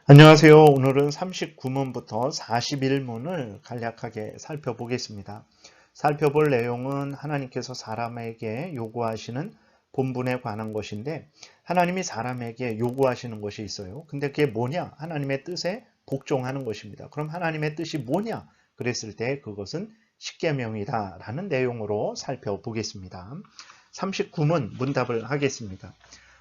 안녕하세요. 오늘은 39문부터 41문을 간략하게 살펴보겠습니다. 살펴볼 내용은 하나님께서 사람에게 요구하시는 본분에 관한 것인데, 하나님이 사람에게 요구하시는 것이 있어요. 근데 그게 뭐냐? 하나님의 뜻에 복종하는 것입니다. 그럼 하나님의 뜻이 뭐냐? 그랬을 때 그것은 십계명이다라는 내용으로 살펴보겠습니다. 39문 문답을 하겠습니다.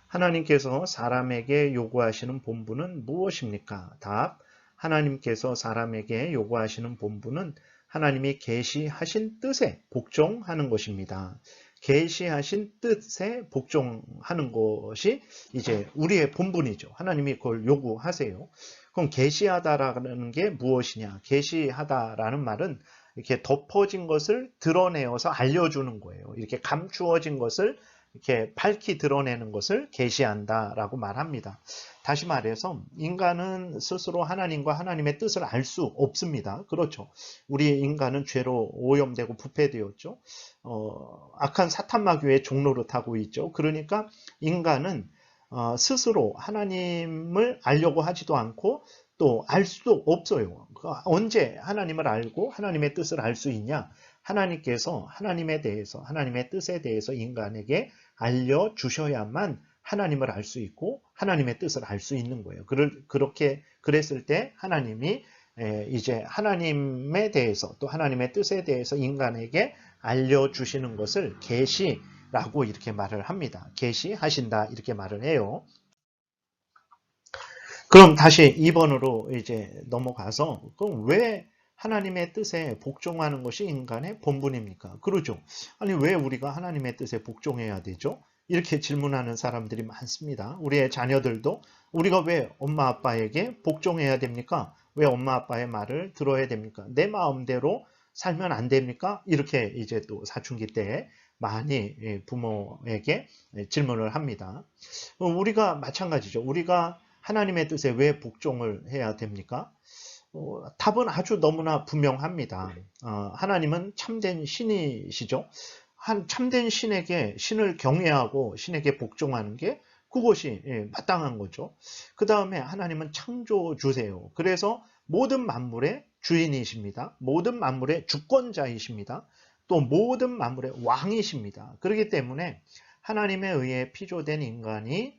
하나님께서 사람에게 요구하시는 본분은 무엇입니까? 답. 하나님께서 사람에게 요구하시는 본분은 하나님이 계시하신 뜻에 복종하는 것입니다. 계시하신 뜻에 복종하는 것이 이제 우리의 본분이죠. 하나님이 그걸 요구하세요. 그럼 계시하다라는 게 무엇이냐? 계시하다라는 말은 이렇게 덮어진 것을 드러내어서 알려주는 거예요. 이렇게 감추어진 것을 이렇게 밝히 드러내는 것을 계시한다라고 말합니다. 다시 말해서 인간은 스스로 하나님과 하나님의 뜻을 알 수 없습니다. 그렇죠. 우리 인간은 죄로 오염되고 부패되었죠. 악한 사탄마귀의 종로를 타고 있죠. 그러니까 인간은 스스로 하나님을 알려고 하지도 않고 또 알 수도 없어요. 언제 하나님을 알고 하나님의 뜻을 알 수 있냐? 하나님께서 하나님에 대해서, 하나님의 뜻에 대해서 인간에게 알려주셔야만 하나님을 알 수 있고 하나님의 뜻을 알 수 있는 거예요. 그렇게 그랬을 때 하나님이 이제 하나님에 대해서 또 하나님의 뜻에 대해서 인간에게 알려주시는 것을 계시라고 이렇게 말을 합니다. 계시하신다 이렇게 말을 해요. 그럼 다시 2번으로 이제 넘어가서 그럼 왜 하나님의 뜻에 복종하는 것이 인간의 본분입니까? 그러죠. 아니 왜 우리가 하나님의 뜻에 복종해야 되죠? 이렇게 질문하는 사람들이 많습니다. 우리의 자녀들도 우리가 왜 엄마 아빠에게 복종해야 됩니까? 왜 엄마 아빠의 말을 들어야 됩니까? 내 마음대로 살면 안 됩니까? 이렇게 이제 또 사춘기 때 많이 부모에게 질문을 합니다. 우리가 마찬가지죠. 우리가 하나님의 뜻에 왜 복종을 해야 됩니까? 답은 아주 너무나 분명합니다. 하나님은 참된 신이시죠. 참된 신에게 신을 경외하고 신에게 복종하는 게 그것이 마땅한 거죠. 그 다음에 하나님은 창조주세요. 그래서 모든 만물의 주인이십니다. 모든 만물의 주권자이십니다. 또 모든 만물의 왕이십니다. 그렇기 때문에 하나님에 의해 피조된 인간이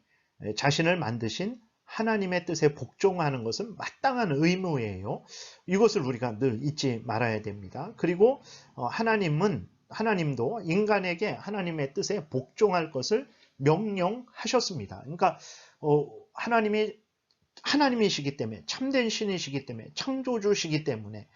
자신을 만드신 하나님의 뜻에 복종하는 것은 마땅한 의무예요. 이것을 우리가 늘 잊지 말아야 됩니다. 그리고 하나님도 인간에게 하나님의 뜻에 복종할 것을 명령하셨습니다. 그러니까 하나님이시기 때문에 참된 신이시기 때문에 창조주시기 때문에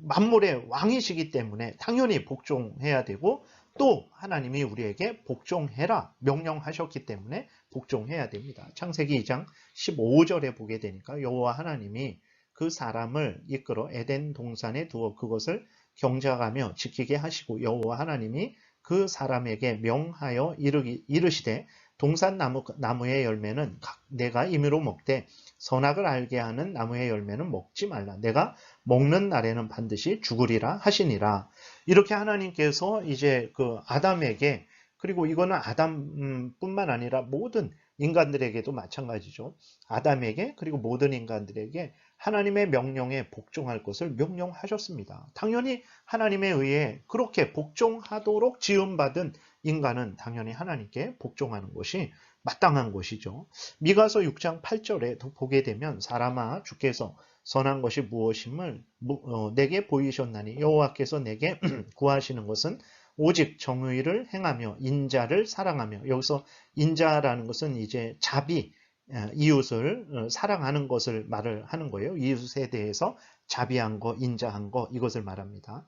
만물의 왕이시기 때문에 당연히 복종해야 되고 또 하나님이 우리에게 복종해라 명령하셨기 때문에 복종해야 됩니다. 창세기 2장 15절에 보게 되니까 여호와 하나님이 그 사람을 이끌어 에덴 동산에 두어 그것을 경작하며 지키게 하시고 여호와 하나님이 그 사람에게 명하여 이르시되 동산 나무의 열매는 내가 임의로 먹되 선악을 알게 하는 나무의 열매는 먹지 말라. 내가 먹는 날에는 반드시 죽으리라 하시니라. 이렇게 하나님께서 이제 그 아담에게 그리고 이거는 아담뿐만 아니라 모든 인간들에게도 마찬가지죠. 아담에게 그리고 모든 인간들에게 하나님의 명령에 복종할 것을 명령하셨습니다. 당연히 하나님에 의해 그렇게 복종하도록 지음받은 인간은 당연히 하나님께 복종하는 것이 마땅한 것이죠. 미가서 6장 8절에 보게 되면 사람아 주께서 선한 것이 무엇임을 내게 보이셨나니 여호와께서 내게 구하시는 것은 오직 정의를 행하며 인자를 사랑하며 여기서 인자라는 것은 이제 자비 이웃을 사랑하는 것을 말을 하는 거예요. 이웃에 대해서 자비한 거, 인자한 거 이것을 말합니다.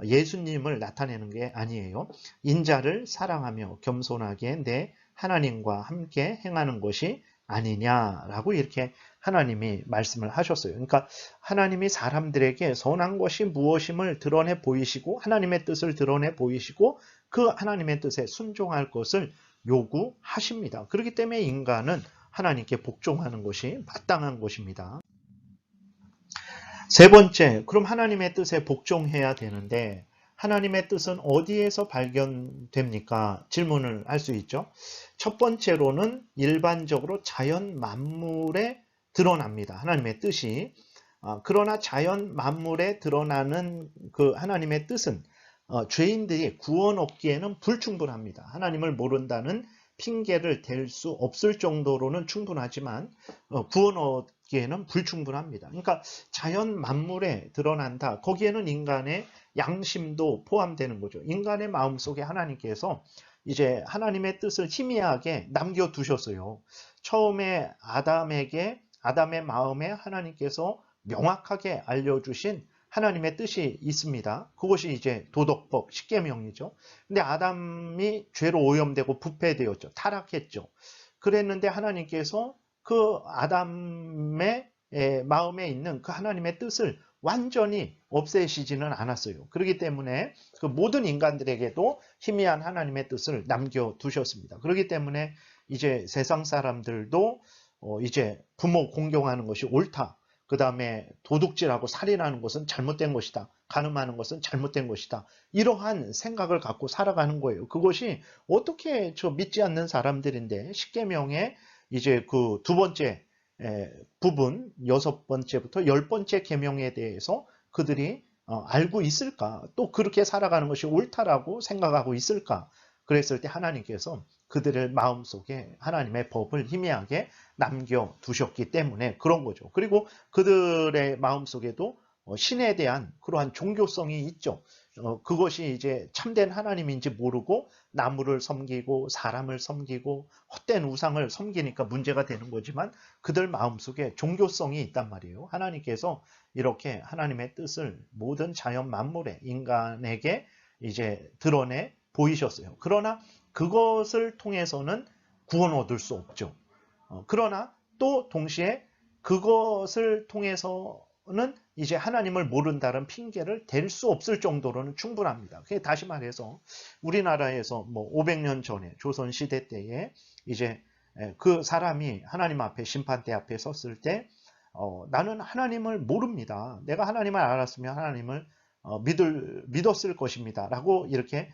예수님을 나타내는 게 아니에요. 인자를 사랑하며 겸손하게 내 하나님과 함께 행하는 것이 아니냐라고 이렇게 하나님이 말씀을 하셨어요. 그러니까 하나님이 사람들에게 선한 것이 무엇임을 드러내 보이시고 하나님의 뜻을 드러내 보이시고 그 하나님의 뜻에 순종할 것을 요구하십니다. 그렇기 때문에 인간은 하나님께 복종하는 것이 마땅한 것입니다. 세 번째, 그럼 하나님의 뜻에 복종해야 되는데 하나님의 뜻은 어디에서 발견됩니까? 질문을 할 수 있죠. 첫 번째로는 일반적으로 자연 만물에 드러납니다. 하나님의 뜻이. 그러나 자연 만물에 드러나는 그 하나님의 뜻은 죄인들이 구원 얻기에는 불충분합니다. 하나님을 모른다는 핑계를 댈 수 없을 정도로는 충분하지만 구원 얻기에는 불충분합니다. 그러니까 자연 만물에 드러난다. 거기에는 인간의 양심도 포함되는 거죠. 인간의 마음속에 하나님께서 이제 하나님의 뜻을 희미하게 남겨두셨어요. 처음에 아담의 마음에 하나님께서 명확하게 알려주신 하나님의 뜻이 있습니다. 그것이 이제 도덕법, 십계명이죠. 근데 아담이 죄로 오염되고 부패되었죠. 타락했죠. 그랬는데 하나님께서 그 아담의 마음에 있는 그 하나님의 뜻을 완전히 없애시지는 않았어요. 그렇기 때문에 그 모든 인간들에게도 희미한 하나님의 뜻을 남겨두셨습니다. 그렇기 때문에 이제 세상 사람들도 이제 부모 공경하는 것이 옳다. 그 다음에 도둑질하고 살인하는 것은 잘못된 것이다. 간음하는 것은 잘못된 것이다. 이러한 생각을 갖고 살아가는 거예요. 그것이 어떻게 저 믿지 않는 사람들인데 십계명의 이제 그 두 번째 부분 6번째부터 10번째 계명에 대해서 그들이 알고 있을까? 또 그렇게 살아가는 것이 옳다라고 생각하고 있을까? 그랬을 때 하나님께서 그들의 마음속에 하나님의 법을 희미하게 남겨두셨기 때문에 그런 거죠. 그리고 그들의 마음속에도 신에 대한 그러한 종교성이 있죠. 그것이 이제 참된 하나님인지 모르고 나무를 섬기고 사람을 섬기고 헛된 우상을 섬기니까 문제가 되는 거지만 그들 마음속에 종교성이 있단 말이에요. 하나님께서 이렇게 하나님의 뜻을 모든 자연 만물에 인간에게 이제 드러내 보이셨어요. 그러나 그것을 통해서는 구원 얻을 수 없죠. 그러나 또 동시에 그것을 통해서는 이제 하나님을 모른다는 핑계를 댈 수 없을 정도로는 충분합니다. 다시 말해서 우리나라에서 뭐 500년 전에 조선 시대 때에 이제 그 사람이 하나님 앞에 심판대 앞에 섰을 때 나는 하나님을 모릅니다. 내가 하나님을 알았으면 하나님을 믿었을 것입니다. 라고 이렇게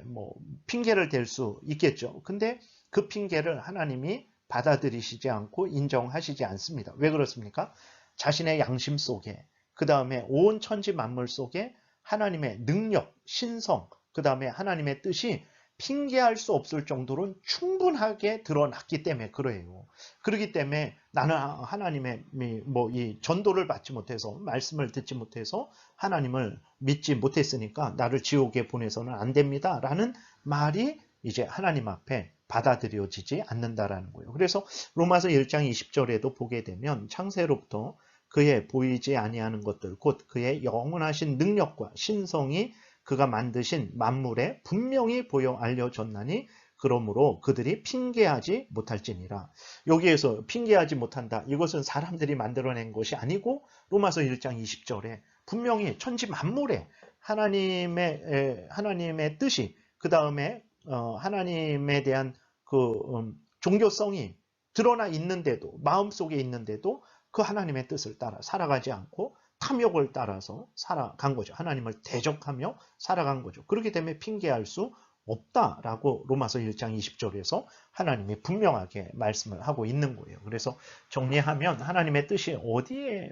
뭐 핑계를 댈 수 있겠죠. 근데 그 핑계를 하나님이 받아들이시지 않고 인정하시지 않습니다. 왜 그렇습니까? 자신의 양심 속에 그 다음에 온 천지 만물 속에 하나님의 능력, 신성, 그 다음에 하나님의 뜻이 핑계할 수 없을 정도로 충분하게 드러났기 때문에 그래요. 그렇기 때문에 나는 하나님의 뭐 이 전도를 받지 못해서 말씀을 듣지 못해서 하나님을 믿지 못했으니까 나를 지옥에 보내서는 안 됩니다. 라는 말이 이제 하나님 앞에 받아들여지지 않는다라는 거예요. 그래서 로마서 1장 20절에도 보게 되면 창세로부터 그의 보이지 아니하는 것들 곧 그의 영원하신 능력과 신성이 그가 만드신 만물에 분명히 보여 알려졌나니 그러므로 그들이 핑계하지 못할지니라. 여기에서 핑계하지 못한다. 이것은 사람들이 만들어낸 것이 아니고 로마서 1장 20절에 분명히 천지 만물에 하나님의 뜻이 그 다음에 하나님에 대한 그 종교성이 드러나 있는데도 마음속에 있는데도 그 하나님의 뜻을 따라 살아가지 않고 탐욕을 따라서 살아간 거죠. 하나님을 대적하며 살아간 거죠. 그렇기 때문에 핑계할 수 없다라고 로마서 1장 20절에서 하나님이 분명하게 말씀을 하고 있는 거예요. 그래서 정리하면 하나님의 뜻이 어디에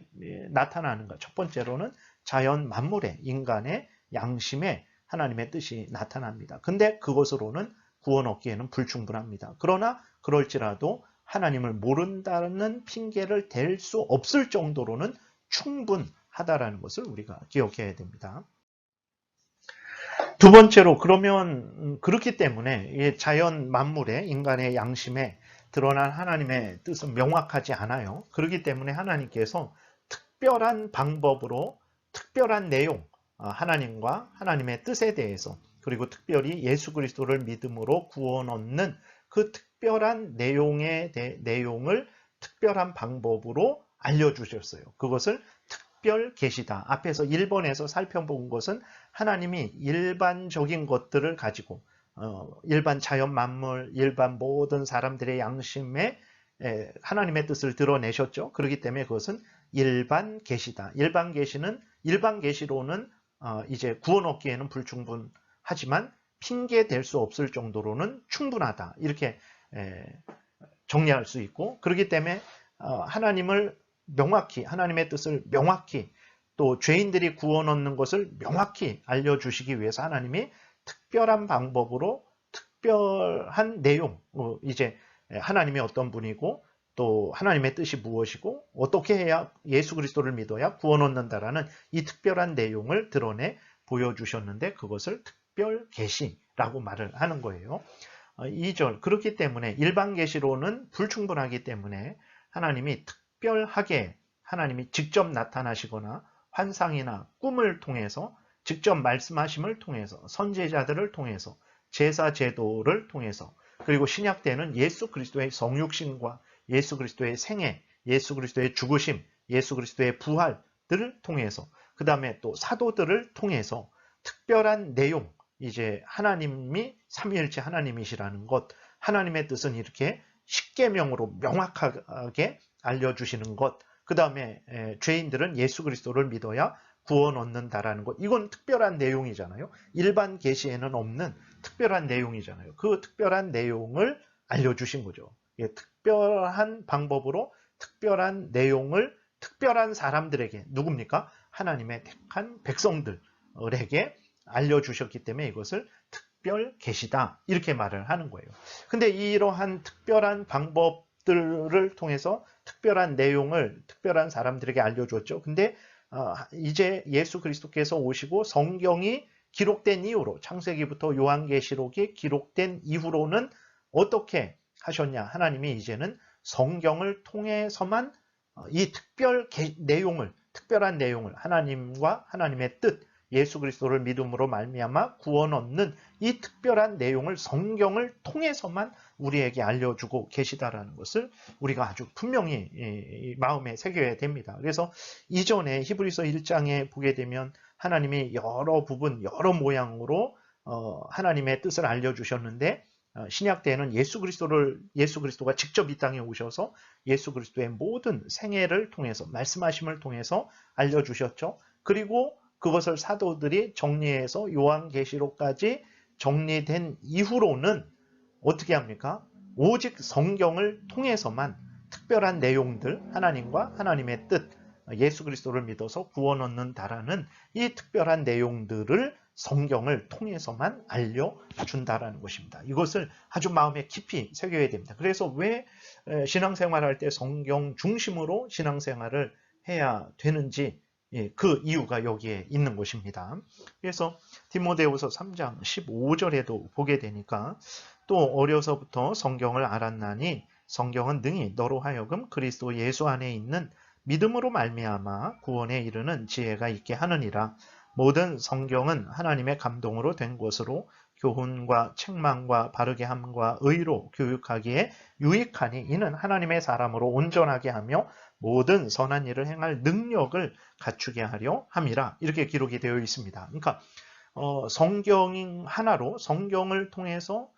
나타나는가? 첫 번째로는 자연 만물에 인간의 양심에 하나님의 뜻이 나타납니다. 근데 그것으로는 구원 얻기에는 불충분합니다. 그러나 그럴지라도 하나님을 모른다는 핑계를 댈 수 없을 정도로는 충분하다라는 것을 우리가 기억해야 됩니다. 두 번째로 그러면 그렇기 때문에 자연 만물에 인간의 양심에 드러난 하나님의 뜻은 명확하지 않아요. 그렇기 때문에 하나님께서 특별한 방법으로 특별한 내용 하나님과 하나님의 뜻에 대해서 그리고 특별히 예수 그리스도를 믿음으로 구원 얻는 그 특별한 내용을 특별한 방법으로 알려주셨어요. 그것을 특별 계시다. 앞에서 1번에서 살펴본 것은 하나님이 일반적인 것들을 가지고 일반 자연 만물, 일반 모든 사람들의 양심에 하나님의 뜻을 드러내셨죠. 그렇기 때문에 그것은 일반 계시다. 일반 계시로는 이제 구원 얻기에는 불충분하지만 핑계 댈 수 없을 정도로는 충분하다. 이렇게 정리할 수 있고 그렇기 때문에 하나님을 명확히, 하나님의 뜻을 명확히, 또 죄인들이 구원 얻는 것을 명확히 알려주시기 위해서 하나님이 특별한 방법으로 특별한 내용, 이제 하나님이 어떤 분이고 또 하나님의 뜻이 무엇이고 어떻게 해야 예수 그리스도를 믿어야 구원 얻는다라는 이 특별한 내용을 드러내 보여주셨는데 그것을 특별 계시라고 말을 하는 거예요. 2절, 그렇기 때문에 일반 계시로는 불충분하기 때문에 하나님이 특별하게 하나님이 직접 나타나시거나 환상이나 꿈을 통해서 직접 말씀하심을 통해서 선지자들을 통해서 제사 제도를 통해서 그리고 신약 때는 예수 그리스도의 성육신과 예수 그리스도의 생애, 예수 그리스도의 죽으심, 예수 그리스도의 부활들을 통해서 그 다음에 또 사도들을 통해서 특별한 내용, 이제 하나님이 삼위일체 하나님이시라는 것, 하나님의 뜻은 이렇게 십계명으로 명확하게 알려주시는 것, 그 다음에 죄인들은 예수 그리스도를 믿어야 구원 얻는다라는 것. 이건 특별한 내용이잖아요. 일반 계시에는 없는 특별한 내용이잖아요. 그 특별한 내용을 알려주신 거죠. 특별한 방법으로 특별한 내용을 특별한 사람들에게, 누굽니까? 하나님의 택한 백성들에게 알려주셨기 때문에 이것을 특별 계시다 이렇게 말을 하는 거예요. 근데 이러한 특별한 방법들을 통해서 특별한 내용을 특별한 사람들에게 알려줬죠. 근데 이제 예수 그리스도께서 오시고 성경이 기록된 이후로, 창세기부터 요한계시록이 기록된 이후로는 어떻게 하셨냐? 하나님이 이제는 성경을 통해서만 이 특별한 내용을 하나님과 하나님의 뜻, 예수 그리스도를 믿음으로 말미암아 구원 얻는 이 특별한 내용을 성경을 통해서만 우리에게 알려주고 계시다라는 것을 우리가 아주 분명히 마음에 새겨야 됩니다. 그래서 이전에 히브리서 1장에 보게 되면 하나님이 여러 부분, 여러 모양으로 하나님의 뜻을 알려주셨는데 신약 때에는 예수 그리스도가 직접 이 땅에 오셔서 예수 그리스도의 모든 생애를 통해서 말씀하심을 통해서 알려주셨죠. 그리고 그것을 사도들이 정리해서 요한계시록까지 정리된 이후로는 어떻게 합니까? 오직 성경을 통해서만 특별한 내용들, 하나님과 하나님의 뜻, 예수 그리스도를 믿어서 구원 얻는다라는 이 특별한 내용들을 성경을 통해서만 알려준다라는 것입니다. 이것을 아주 마음에 깊이 새겨야 됩니다. 그래서 왜 신앙생활할 때 성경 중심으로 신앙생활을 해야 되는지 그 이유가 여기에 있는 것입니다. 그래서 디모데후서 3장 15절에도 보게 되니까 또 어려서부터 성경을 알았나니 성경은 능히 너로 하여금 그리스도 예수 안에 있는 믿음으로 말미암아 구원에 이르는 지혜가 있게 하느니라. 모든 성경은 하나님의 감동으로 된 것으로 교훈과 책망과 바르게 함과 의로 교육하기에 유익하니 이는 하나님의 사람으로 온전하게 하며 모든 선한 일을 행할 능력을 갖추게 하려 함이라. 이렇게 기록이 되어 있습니다. 그러니까 성경 하나로 성경을 통해서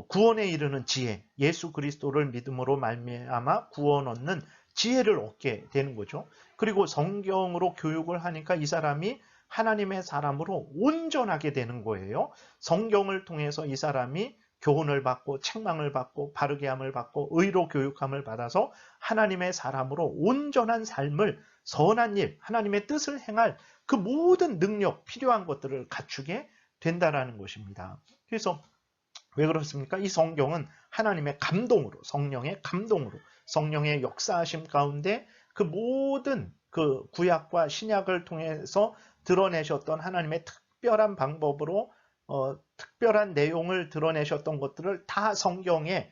구원에 이르는 지혜, 예수 그리스도를 믿음으로 말미암아 구원 얻는 지혜를 얻게 되는 거죠. 그리고 성경으로 교육을 하니까 이 사람이 하나님의 사람으로 온전하게 되는 거예요. 성경을 통해서 이 사람이 교훈을 받고 책망을 받고 바르게 함을 받고 의로 교육함을 받아서 하나님의 사람으로 온전한 삶을, 선한 일, 하나님의 뜻을 행할 그 모든 능력, 필요한 것들을 갖추게 된다라는 것입니다. 그래서 왜 그렇습니까? 이 성경은 하나님의 감동으로, 성령의 감동으로, 성령의 역사하심 가운데 그 모든 그 구약과 신약을 통해서 드러내셨던 하나님의 특별한 방법으로 특별한 내용을 드러내셨던 것들을 다 성경에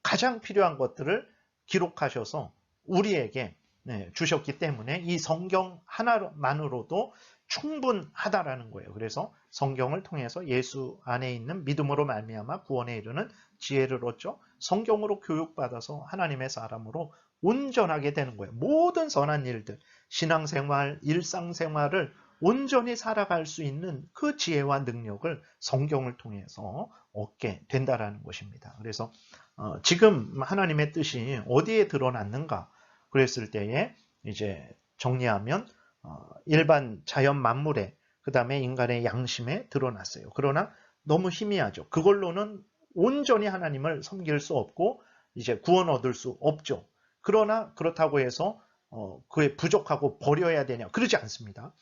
가장 필요한 것들을 기록하셔서 우리에게 주셨기 때문에 이 성경 하나만으로도 충분하다라는 거예요. 그래서 성경을 통해서 예수 안에 있는 믿음으로 말미암아 구원에 이르는 지혜를 얻죠. 성경으로 교육받아서 하나님의 사람으로 온전하게 되는 거예요. 모든 선한 일들, 신앙생활, 일상생활을 온전히 살아갈 수 있는 그 지혜와 능력을 성경을 통해서 얻게 된다라는 것입니다. 그래서 지금 하나님의 뜻이 어디에 드러났는가 그랬을 때에 이제 정리하면 일반 자연 만물에 그 다음에 인간의 양심에 드러났어요. 그러나 너무 희미하죠. 그걸로는 온전히 하나님을 섬길 수 없고 이제 구원 얻을 수 없죠. 그러나 그렇다고 해서 그에 부족하고 버려야 되냐? 그러지 않습니다.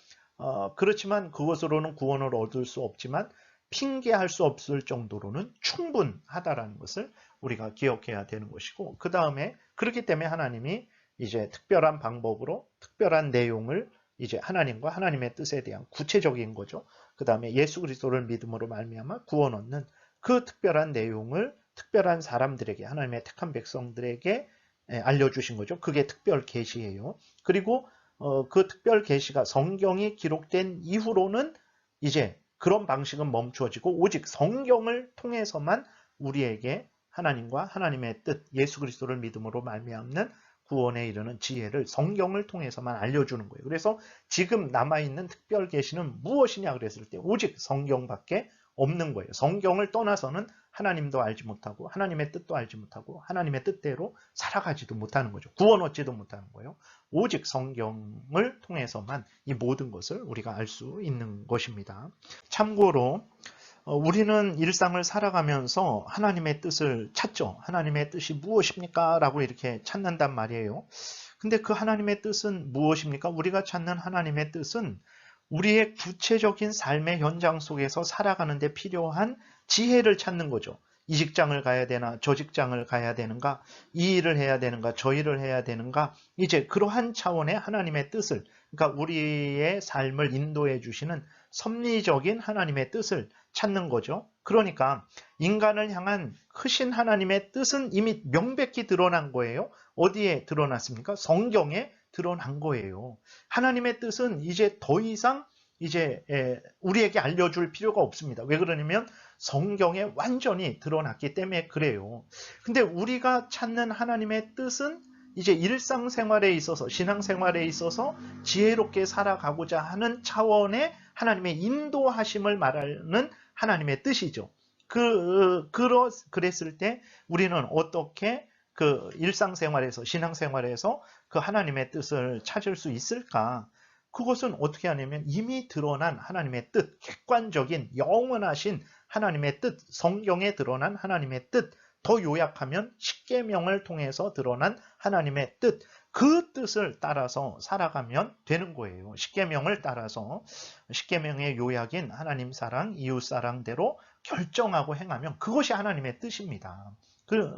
그렇지만 그것으로는 구원을 얻을 수 없지만 핑계할 수 없을 정도로는 충분하다라는 것을 우리가 기억해야 되는 것이고, 그 다음에 그렇기 때문에 하나님이 이제 특별한 방법으로 특별한 내용을 이제 하나님과 하나님의 뜻에 대한 구체적인 거죠. 그 다음에 예수 그리스도를 믿음으로 말미암아 구원 얻는 그 특별한 내용을 특별한 사람들에게, 하나님의 택한 백성들에게 알려주신 거죠. 그게 특별 계시예요. 그리고 그 특별 계시가 성경이 기록된 이후로는 이제 그런 방식은 멈추어지고 오직 성경을 통해서만 우리에게 하나님과 하나님의 뜻, 예수 그리스도를 믿음으로 말미암는 구원에 이르는 지혜를 성경을 통해서만 알려주는 거예요. 그래서 지금 남아있는 특별 계시는 무엇이냐 그랬을 때 오직 성경밖에 없는 거예요. 성경을 떠나서는 하나님도 알지 못하고 하나님의 뜻도 알지 못하고 하나님의 뜻대로 살아가지도 못하는 거죠. 구원 얻지도 못하는 거예요. 오직 성경을 통해서만 이 모든 것을 우리가 알 수 있는 것입니다. 참고로 우리는 일상을 살아가면서 하나님의 뜻을 찾죠. 하나님의 뜻이 무엇입니까? 라고 이렇게 찾는단 말이에요. 근데 그 하나님의 뜻은 무엇입니까? 우리가 찾는 하나님의 뜻은 우리의 구체적인 삶의 현장 속에서 살아가는 데 필요한 지혜를 찾는 거죠. 이 직장을 가야 되나, 저 직장을 가야 되는가, 이 일을 해야 되는가, 저 일을 해야 되는가, 이제 그러한 차원의 하나님의 뜻을, 그러니까 우리의 삶을 인도해 주시는 섭리적인 하나님의 뜻을 찾는 거죠. 그러니까 인간을 향한 크신 하나님의 뜻은 이미 명백히 드러난 거예요. 어디에 드러났습니까? 성경에 드러난 거예요. 하나님의 뜻은 이제 더 이상 이제 우리에게 알려줄 필요가 없습니다. 왜 그러냐면 성경에 완전히 드러났기 때문에 그래요. 근데 우리가 찾는 하나님의 뜻은 이제 일상생활에 있어서, 신앙생활에 있어서 지혜롭게 살아가고자 하는 차원의 하나님의 인도하심을 말하는 하나님의 뜻이죠. 그랬을 때 우리는 어떻게 그 일상생활에서, 신앙생활에서 그 하나님의 뜻을 찾을 수 있을까? 그것은 어떻게 하냐면 이미 드러난 하나님의 뜻, 객관적인 영원하신 하나님의 뜻, 성경에 드러난 하나님의 뜻, 더 요약하면 십계명을 통해서 드러난 하나님의 뜻, 그 뜻을 따라서 살아가면 되는 거예요. 십계명을 따라서 십계명의 요약인 하나님 사랑, 이웃 사랑대로 결정하고 행하면 그것이 하나님의 뜻입니다.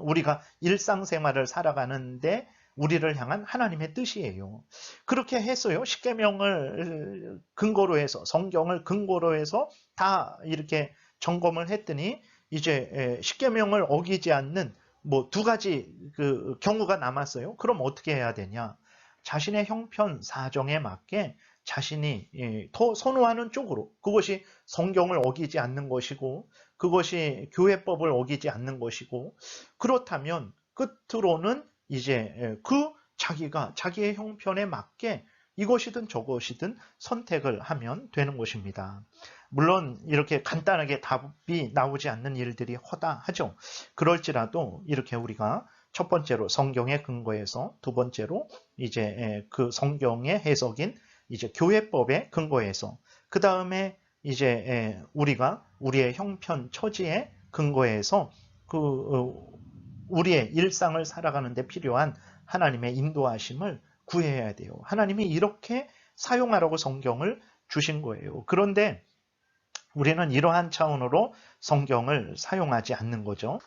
우리가 일상생활을 살아가는데 우리를 향한 하나님의 뜻이에요. 그렇게 했어요. 십계명을 근거로 해서, 성경을 근거로 해서 다 이렇게 점검을 했더니 이제 십계명을 어기지 않는 뭐 두 가지 그 경우가 남았어요. 그럼 어떻게 해야 되냐? 자신의 형편 사정에 맞게 자신이 더 선호하는 쪽으로, 그것이 성경을 어기지 않는 것이고 그것이 교회법을 어기지 않는 것이고, 그렇다면 끝으로는 이제 그 자기가 자기의 형편에 맞게 이것이든 저것이든 선택을 하면 되는 것입니다. 물론 이렇게 간단하게 답이 나오지 않는 일들이 허다하죠. 그럴지라도 이렇게 우리가 첫 번째로 성경의 근거에서, 두 번째로 이제 그 성경의 해석인 이제 교회법의 근거에서, 그 다음에 이제 우리가 우리의 형편 처지의 근거에서 그 우리의 일상을 살아가는 데 필요한 하나님의 인도하심을 구해야 돼요. 하나님이 이렇게 사용하라고 성경을 주신 거예요. 그런데 우리는 이러한 차원으로 성경을 사용하지 않는 거죠.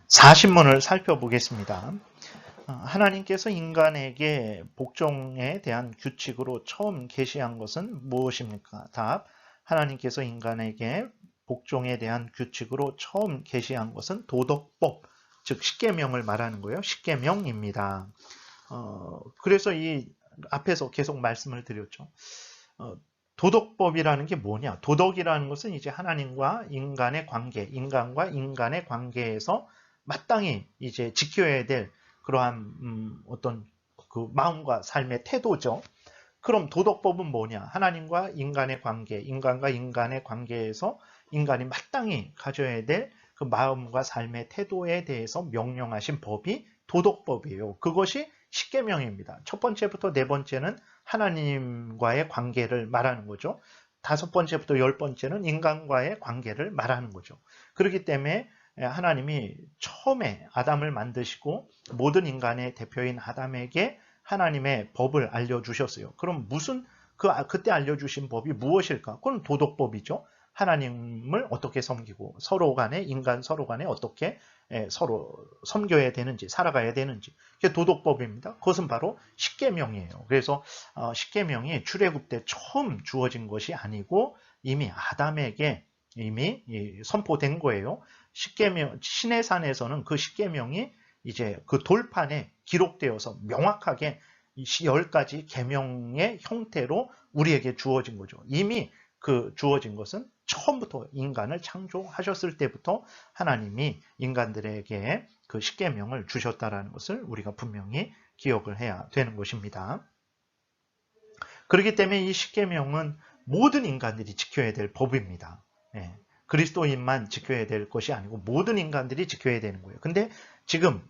사신문을 살펴보겠습니다. 하나님께서 인간에게 복종에 대한 규칙으로 처음 계시한 것은 무엇입니까? 답. 하나님께서 인간에게 복종에 대한 규칙으로 처음 계시한 것은 도덕법, 즉 십계명을 말하는 거예요. 십계명입니다. 그래서 이 앞에서 계속 말씀을 드렸죠. 도덕법이라는 게 뭐냐? 도덕이라는 것은 이제 하나님과 인간의 관계, 인간과 인간의 관계에서 마땅히 이제 지켜야 될 그러한 어떤 그 마음과 삶의 태도죠. 그럼 도덕법은 뭐냐? 하나님과 인간의 관계, 인간과 인간의 관계에서 인간이 마땅히 가져야 될 그 마음과 삶의 태도에 대해서 명령하신 법이 도덕법이에요. 그것이 십계명입니다. 첫 번째부터 네 번째는 하나님과의 관계를 말하는 거죠. 다섯 번째부터 열 번째는 인간과의 관계를 말하는 거죠. 그렇기 때문에 하나님이 처음에 아담을 만드시고 모든 인간의 대표인 아담에게 하나님의 법을 알려주셨어요. 그럼 그때 알려주신 법이 무엇일까? 그건 도덕법이죠. 하나님을 어떻게 섬기고 인간 서로 간에 어떻게 서로 섬겨야 되는지, 살아가야 되는지. 그게 도덕법입니다. 그것은 바로 십계명이에요. 그래서 십계명이 출애굽 때 처음 주어진 것이 아니고 이미 아담에게 이미 선포된 거예요. 십계명, 시내산에서는 그 십계명이 이제 그 돌판에 기록되어서 명확하게 10가지 계명의 형태로 우리에게 주어진 거죠. 이미 그 주어진 것은 처음부터 인간을 창조하셨을 때부터 하나님이 인간들에게 그 십계명을 주셨다라는 것을 우리가 분명히 기억을 해야 되는 것입니다. 그렇기 때문에 이 십계명은 모든 인간들이 지켜야 될 법입니다. 그리스도인만 지켜야 될 것이 아니고 모든 인간들이 지켜야 되는 거예요. 근데 지금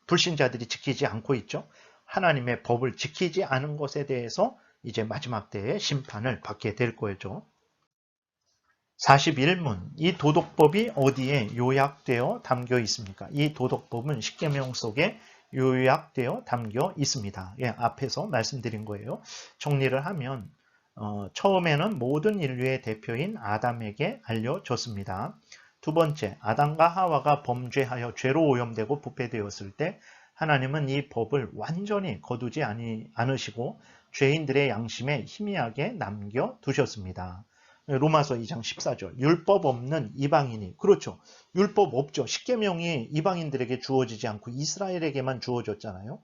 불신자들이 지키지 않고 있죠. 하나님의 법을 지키지 않은 것에 대해서 이제 마지막 때에 심판을 받게 될 거죠. 41문, 이 도덕법이 어디에 요약되어 담겨 있습니까? 이 도덕법은 십계명 속에 요약되어 담겨 있습니다. 앞에서 말씀드린 거예요. 정리를 하면 처음에는 모든 인류의 대표인 아담에게 알려졌습니다. 두 번째, 아담과 하와가 범죄하여 죄로 오염되고 부패되었을 때 하나님은 이 법을 완전히 거두지 않으시고 죄인들의 양심에 희미하게 남겨두셨습니다. 로마서 2장 14절. 율법 없는 이방인이. 그렇죠. 율법 없죠. 십계명이 이방인들에게 주어지지 않고 이스라엘에게만 주어졌잖아요.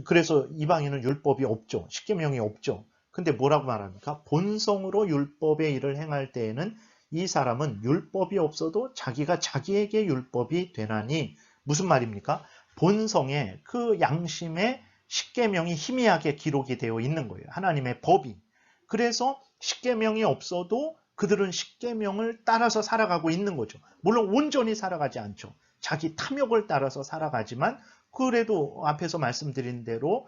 그래서 이방인은 율법이 없죠. 십계명이 없죠. 근데 뭐라고 말합니까? 본성으로 율법의 일을 행할 때에는 이 사람은 율법이 없어도 자기가 자기에게 율법이 되나니. 무슨 말입니까? 본성에 그 양심에 십계명이 희미하게 기록이 되어 있는 거예요. 하나님의 법이. 그래서 십계명이 없어도 그들은 십계명을 따라서 살아가고 있는 거죠. 물론 온전히 살아가지 않죠. 자기 탐욕을 따라서 살아가지만 그래도 앞에서 말씀드린 대로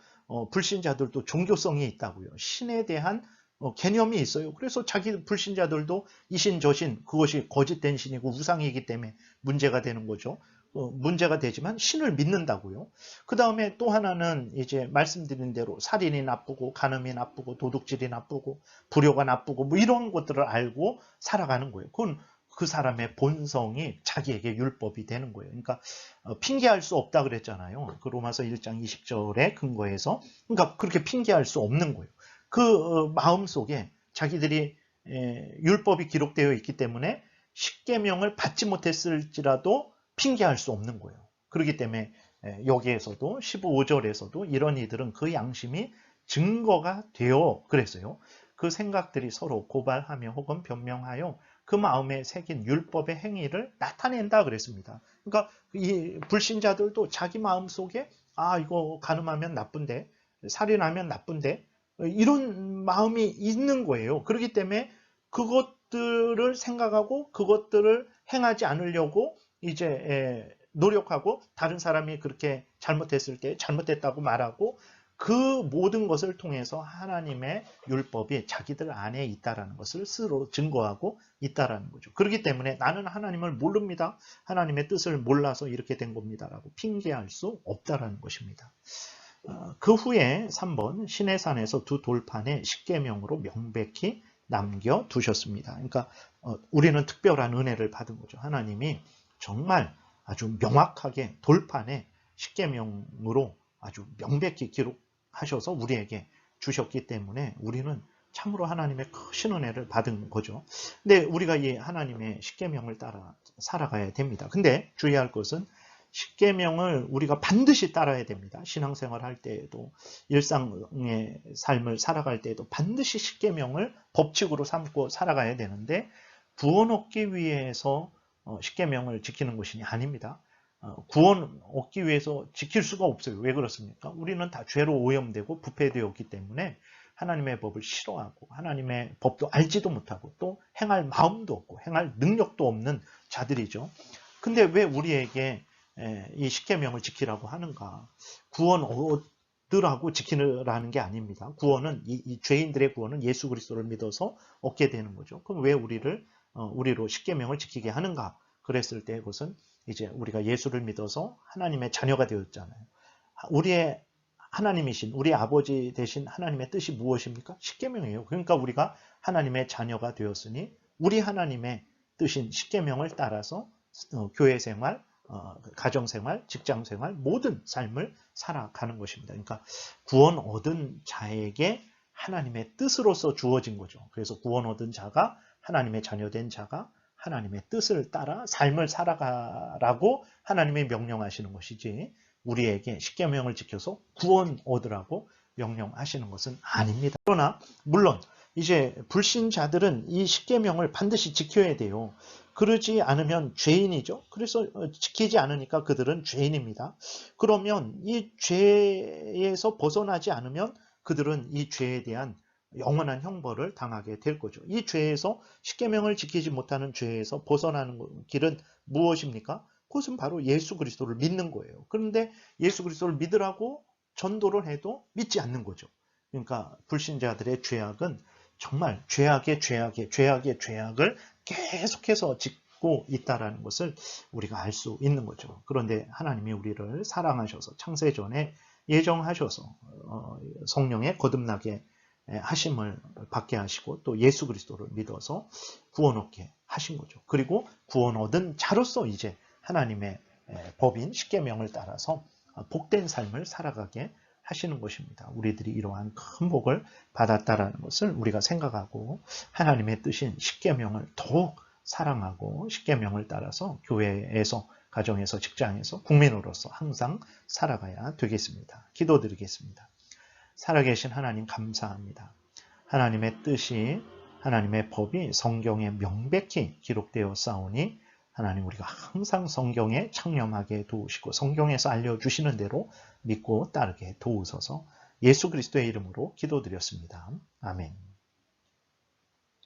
불신자들도 종교성이 있다고요. 신에 대한 개념이 있어요. 그래서 자기 불신자들도 이신 저신 그것이 거짓된 신이고 우상이기 때문에 문제가 되는 거죠. 문제가 되지만 신을 믿는다고요. 그 다음에 또 하나는 이제 말씀드린 대로 살인이 나쁘고 간음이 나쁘고 도둑질이 나쁘고 불효가 나쁘고 뭐 이런 것들을 알고 살아가는 거예요. 그건 그 사람의 본성이 자기에게 율법이 되는 거예요. 그러니까 핑계할 수 없다 그랬잖아요. 그 로마서 1장 20절에 근거해서. 그러니까 그렇게 핑계할 수 없는 거예요. 그 마음속에 자기들이 율법이 기록되어 있기 때문에 십계명을 받지 못했을지라도 핑계할 수 없는 거예요. 그렇기 때문에 여기에서도 15절에서도 이런 이들은 그 양심이 증거가 되어 그랬어요. 그 생각들이 서로 고발하며 혹은 변명하여 그 마음에 새긴 율법의 행위를 나타낸다 그랬습니다. 그러니까 이 불신자들도 자기 마음속에 이거 간음하면 나쁜데 살인하면 나쁜데 이런 마음이 있는 거예요. 그렇기 때문에 그것들을 생각하고 그것들을 행하지 않으려고 이제 노력하고 다른 사람이 그렇게 잘못했을 때 잘못됐다고 말하고 그 모든 것을 통해서 하나님의 율법이 자기들 안에 있다라는 것을 스스로 증거하고 있다라는 거죠. 그렇기 때문에 나는 하나님을 모릅니다. 하나님의 뜻을 몰라서 이렇게 된 겁니다라고 핑계할 수 없다라는 것입니다. 그 후에 3번 시내산에서 두 돌판에 십계명으로 명백히 남겨두셨습니다. 그러니까 우리는 특별한 은혜를 받은 거죠. 하나님이 정말 아주 명확하게 돌판에 십계명으로 아주 명백히 기록하셔서 우리에게 주셨기 때문에 우리는 참으로 하나님의 크신 은혜를 받은 거죠. 근데 우리가 이 하나님의 십계명을 따라 살아가야 됩니다. 근데 주의할 것은 십계명을 우리가 반드시 따라야 됩니다. 신앙생활 할 때에도 일상의 삶을 살아갈 때에도 반드시 십계명을 법칙으로 삼고 살아가야 되는데 구원 얻기 위해서 십계명을 지키는 것이 아닙니다. 구원 얻기 위해서 지킬 수가 없어요. 왜 그렇습니까? 우리는 다 죄로 오염되고 부패되었기 때문에 하나님의 법을 싫어하고 하나님의 법도 알지도 못하고 또 행할 마음도 없고 행할 능력도 없는 자들이죠. 근데 왜 우리에게 이 십계명을 지키라고 하는가? 구원 얻으라고 지키라는 게 아닙니다. 구원은 이 죄인들의 구원은 예수 그리스도를 믿어서 얻게 되는 거죠. 그럼 왜 우리로 십계명을 지키게 하는가? 그랬을 때 그것은 이제 우리가 예수를 믿어서 하나님의 자녀가 되었잖아요. 우리의 하나님이신 우리 아버지 되신 하나님의 뜻이 무엇입니까? 십계명이에요. 그러니까 우리가 하나님의 자녀가 되었으니 우리 하나님의 뜻인 십계명을 따라서 교회 생활, 가정 생활, 직장 생활 모든 삶을 살아가는 것입니다. 그러니까 구원 얻은 자에게 하나님의 뜻으로서 주어진 거죠. 그래서 구원 얻은 자가 하나님의 자녀된 자가 하나님의 뜻을 따라 삶을 살아가라고 하나님이 명령하시는 것이지 우리에게 십계명을 지켜서 구원 얻으라고 명령하시는 것은 아닙니다. 그러나 물론 이제 불신자들은 이 십계명을 반드시 지켜야 돼요. 그러지 않으면 죄인이죠. 그래서 지키지 않으니까 그들은 죄인입니다. 그러면 이 죄에서 벗어나지 않으면 그들은 이 죄에 대한 영원한 형벌을 당하게 될 거죠. 이 죄에서 십계명을 지키지 못하는 죄에서 벗어나는 길은 무엇입니까? 그것은 바로 예수 그리스도를 믿는 거예요. 그런데 예수 그리스도를 믿으라고 전도를 해도 믿지 않는 거죠. 그러니까 불신자들의 죄악은 정말 죄악의 죄악을 계속해서 짓고 있다는 것을 우리가 알 수 있는 거죠. 그런데 하나님이 우리를 사랑하셔서 창세전에 예정하셔서 성령의 거듭나게 하심을 받게 하시고 또 예수 그리스도를 믿어서 구원 얻게 하신 거죠. 그리고 구원 얻은 자로서 이제 하나님의 법인 십계명을 따라서 복된 삶을 살아가게 하시는 것입니다. 우리들이 이러한 큰 복을 받았다라는 것을 우리가 생각하고 하나님의 뜻인 십계명을 더욱 사랑하고 십계명을 따라서 교회에서 가정에서 직장에서 국민으로서 항상 살아가야 되겠습니다. 기도드리겠습니다. 살아계신 하나님 감사합니다. 하나님의 뜻이 하나님의 법이 성경에 명백히 기록되어 싸우니 하나님 우리가 항상 성경에 창념하게 도우시고 성경에서 알려주시는 대로 믿고 따르게 도우소서 예수 그리스도의 이름으로 기도드렸습니다. 아멘.